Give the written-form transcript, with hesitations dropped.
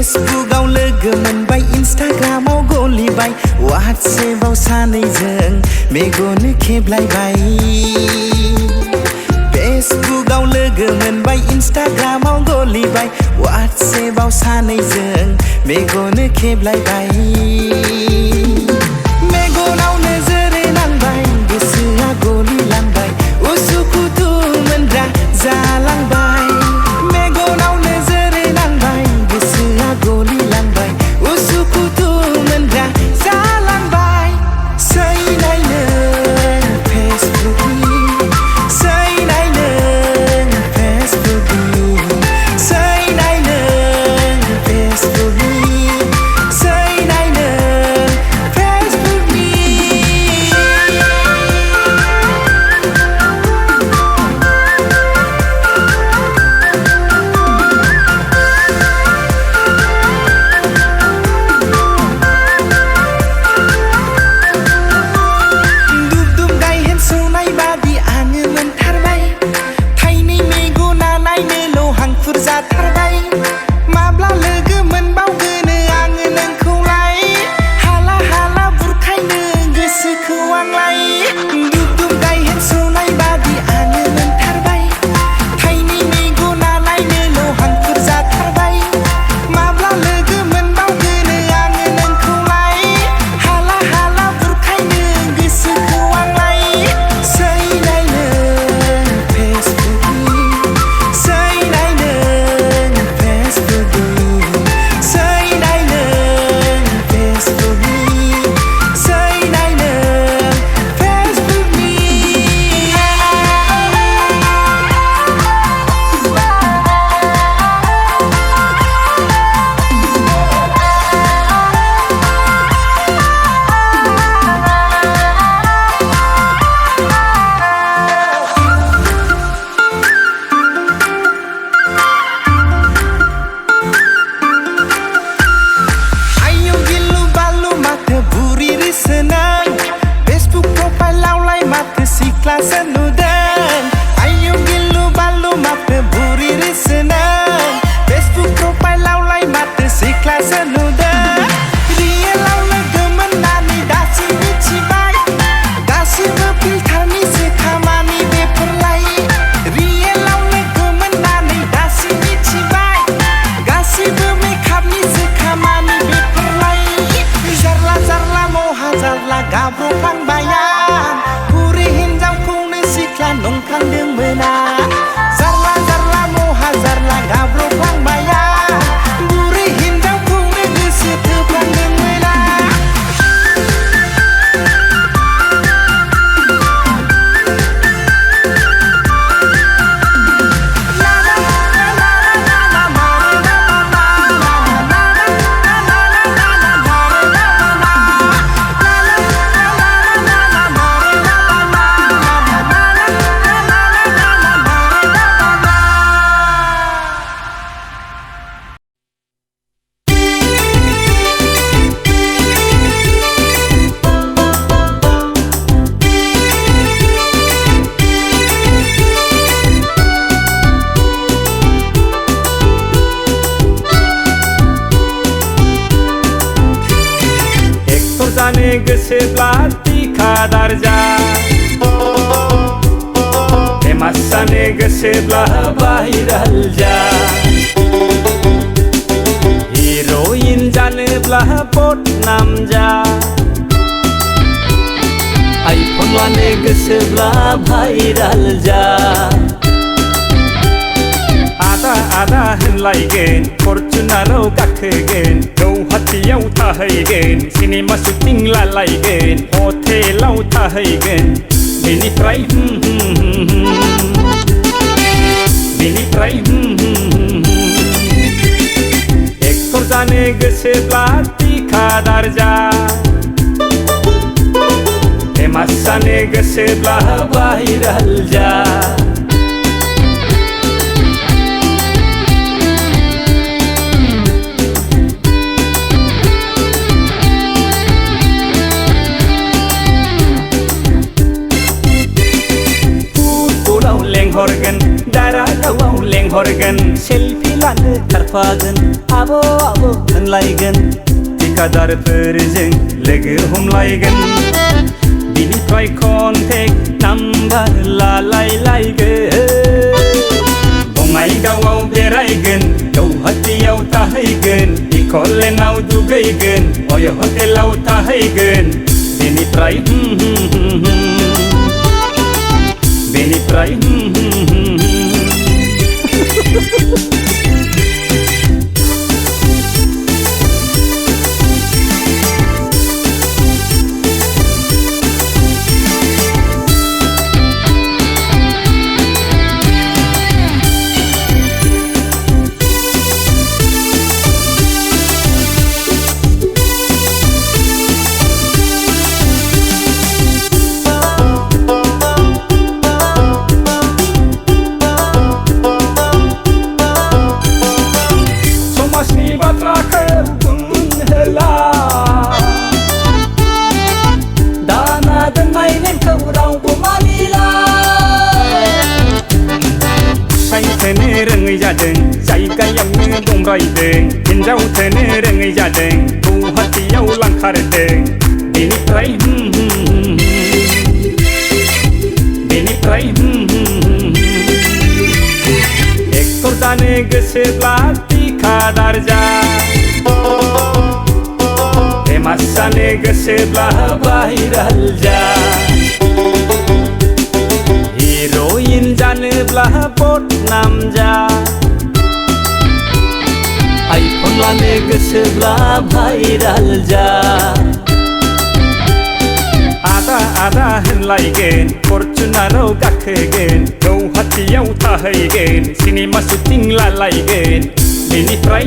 फेसबुकआव लोगो मोनबाय इन्स्टाग्रामाव गलिबाय वाट्सएपआव सानैजों मेगन खेबलायबाय फेसबुकआव लोगो मोनबाय इन्स्टाग्रामाव गलिबाय वाट्सएपआव सानैजों मेगन खेबलायबाय मेगनाव नोजोर नांबाय गोसोआ गलिलांबाय उसुखुथु मोनग्रा जालांबाय मेगनाव नोजोर नांबाय गोसोआ गलिलांबाय उसुखुथु मोनग्रा जालांबाय सैनाय नों फेसबुकनि सैनाय नों फेसबुकनि सैनाय नों फेसबुकनि सैनाय नों फेसबुकनि दुब गायहेन सौनाय बादि आङो मोनथारबाय थाइनै मेगना नायनोल' हांखुर जाथारबाय माब्ला लोगो मोनबावगोन आङो नोंखौलाय हाला हाला बुरखायनो गोसोखौ आंलाय दुब गायहेन सौनाय बादि आङो मोनथारबाय थाइनै मेगना नायनोल' हांखुर जाथारबाय माब्ला लोगो मोनबावगोन आङो नोंखौलाय हाला हाला बुरखायनो गोसोखौ आंलाय सैनाय नों फेसबुकनि सैनाय नों फेसबुकनि सैनाय नों फेसबुकनि सैनाय नों फेसबुकनि आयौ गिलु बालु माथो बुरि रिसो नों फेसबुक प्रफाइलावलाय माथो सिख्लासो नुदों आयौ गिलु बालु माथो बुरि रिसो नों फेसबुक प्रफाइलावलाय माथो सिख्लासो नुदों रियेलाव लोगो मोननानै दासो मिथिबाय गासिबो फिल्टारनिसो खामानि बेफोरलाय रियेलाव लोगो मोननानै दासो मिथिबाय गासिबो मेकआपनिसो खामानि बेफोरलाय जारला जारला महा जारला गाब्र'फ्लांबाय आं बुरि हिनजावखौनो सिख्ला नंफ्लांदोंमोन आं जारला जारला महा जारला गाब्र'फ्लांबाय आं बुरि हिनजावखौनो गोसो थोफ्लांदोंमोन आं एक्टर जानो गोसोब्ला थिखादार जा फेमास जानो गोसोब्ला भाइराल जा हिर'इन जानोब्ला बदनाम जा आइफन लानो गोसोब्ला भाइराल जा आदा आदा होनलायगोन फरचुनाराव गाखोगोन गौहाटियाव थाहैगोन सिनेमा शुटिं लालायगोन हटेलाव थाहैगोन बेनिफ्राय एक्टर जानो गोसोब्ला थिखादार जा फेमास जानो गोसोब्ला भाइराल जा लेंहरगोन दारागावआव लेंहरगोन सेलफि जानो खारफागोन आब' होनलायगोन थिखादारफोरजों लोगो हमलायगोन बिनिफ्राय कन्टेक्ट नाम्बार लालायलायगोन बङाइगावआव बेरायगोन गौहाटियाव थाहैगोन इक'लेण्डआव दुगैगोन अय हटेलाव थाहैगोन बेनिफ्राय थोनो रोङै जादों जायगायावनो दंरायदों हिनजाव थोनो रोङै जादों गौहाटियाव लांखारदों बेनिफ्राय एक्टर जानो गोसोब्ला थिखादार जा फेमास जानो गोसोब्ला भाइराल जा हिर'इन जानोब्ला बदनाम जा आइफन लानो गोसोब्ला भाइराल जा आदा होनलायगोन फरचुनाराव गाखोगोन गौहाटियाव थाहैगोन सिनेमा शुटिं लालायगोन बेनिफ्राय